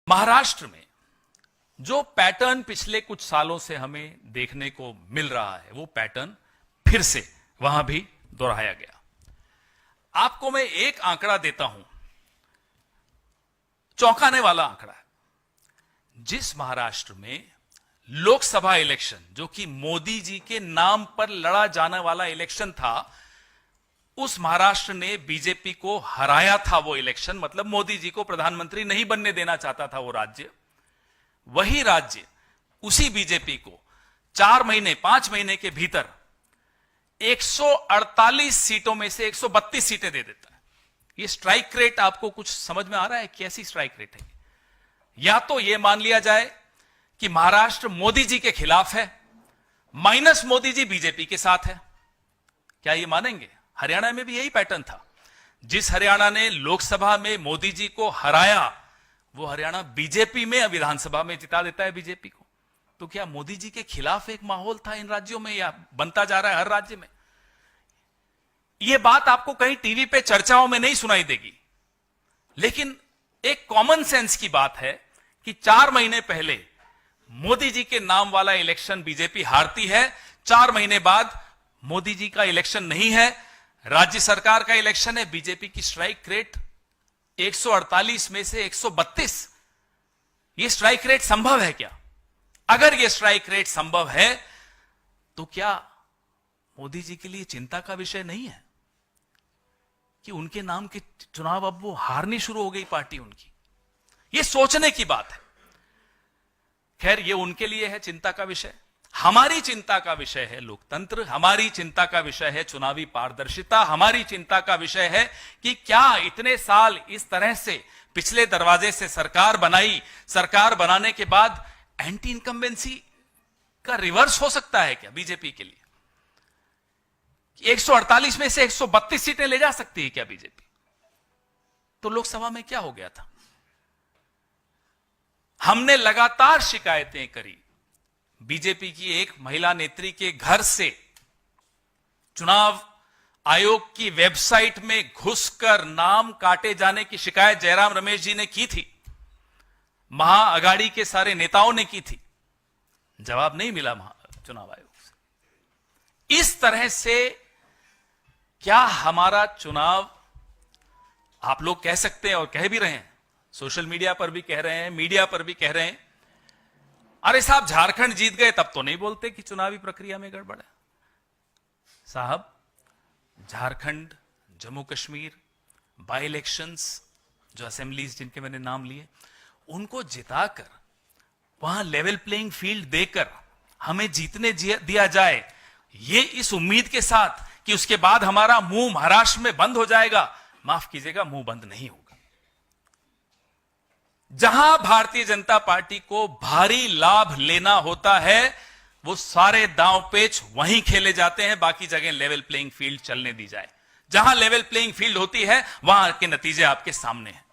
महाराष्ट्र में जो पैटर्न पिछले कुछ सालों से हमें देखने को मिल रहा है वो पैटर्न फिर से वहां भी दोहराया गया। आपको मैं एक आंकड़ा देता हूं, चौंकाने वाला आंकड़ा है। जिस महाराष्ट्र में लोकसभा इलेक्शन, जो कि मोदी जी के नाम पर लड़ा जाने वाला इलेक्शन था, उस महाराष्ट्र ने बीजेपी को हराया था। वो इलेक्शन मतलब मोदी जी को प्रधानमंत्री नहीं बनने देना चाहता था वो राज्य। वही राज्य उसी बीजेपी को 4 महीने 5 महीने के भीतर 148 सीटों में से 132 सीटें दे देता है। ये स्ट्राइक रेट आपको कुछ समझ में आ रहा है? कैसी स्ट्राइक रेट है? या तो यह मान लिया जाए कि महाराष्ट्र मोदी जी के खिलाफ है, माइनस मोदी जी बीजेपी के साथ है। क्या ये मानेंगे? हरियाणा में भी यही पैटर्न था। जिस हरियाणा ने लोकसभा में मोदी जी को हराया, वो हरियाणा बीजेपी में विधानसभा में जिता देता है बीजेपी को। तो क्या मोदी जी के खिलाफ एक माहौल था इन राज्यों में, या बनता जा रहा है हर राज्य में? यह बात आपको कहीं टीवी पे चर्चाओं में नहीं सुनाई देगी, लेकिन एक कॉमन सेंस की बात है कि 4 महीने पहले मोदी जी के नाम वाला इलेक्शन बीजेपी हारती है, 4 महीने बाद मोदी जी का इलेक्शन नहीं है, राज्य सरकार का इलेक्शन है, बीजेपी की स्ट्राइक रेट 148 में से 132। यह स्ट्राइक रेट संभव है क्या? अगर यह स्ट्राइक रेट संभव है तो क्या मोदी जी के लिए चिंता का विषय नहीं है कि उनके नाम के चुनाव अब वो हारनी शुरू हो गई पार्टी उनकी? यह सोचने की बात है। खैर, यह उनके लिए है चिंता का विषय। हमारी चिंता का विषय है लोकतंत्र, हमारी चिंता का विषय है चुनावी पारदर्शिता, हमारी चिंता का विषय है कि क्या इतने साल इस तरह से पिछले दरवाजे से सरकार बनाई, सरकार बनाने के बाद एंटी इनकम्बेंसी का रिवर्स हो सकता है क्या बीजेपी के लिए? 148 में से 132 सीटें ले जा सकती है क्या बीजेपी? तो लोकसभा में क्या हो गया था? हमने लगातार शिकायतें करी। बीजेपी की एक महिला नेत्री के घर से चुनाव आयोग की वेबसाइट में घुसकर नाम काटे जाने की शिकायत जयराम रमेश जी ने की थी, महाअघाड़ी के सारे नेताओं ने की थी। जवाब नहीं मिला चुनाव आयोग से। इस तरह से क्या हमारा चुनाव, आप लोग कह सकते हैं और कह भी रहे हैं, सोशल मीडिया पर भी कह रहे हैं, मीडिया पर भी कह रहे हैं, अरे साहब झारखंड जीत गए तब तो नहीं बोलते कि चुनावी प्रक्रिया में गड़बड़ है। साहब, झारखंड, जम्मू कश्मीर बाई इलेक्शंस, जो असेंबलीज जिनके मैंने नाम लिए, उनको जिताकर वहां लेवल प्लेइंग फील्ड देकर हमें जीतने दिया जाए, ये इस उम्मीद के साथ कि उसके बाद हमारा मुंह महाराष्ट्र में बंद हो जाएगा। माफ कीजिएगा, मुंह बंद नहीं होगा। जहां भारतीय जनता पार्टी को भारी लाभ लेना होता है, वो सारे दांव पेच वहीं खेले जाते हैं, बाकी जगह लेवल प्लेइंग फील्ड चलने दी जाए। जहां लेवल प्लेइंग फील्ड होती है वहां के नतीजे आपके सामने हैं।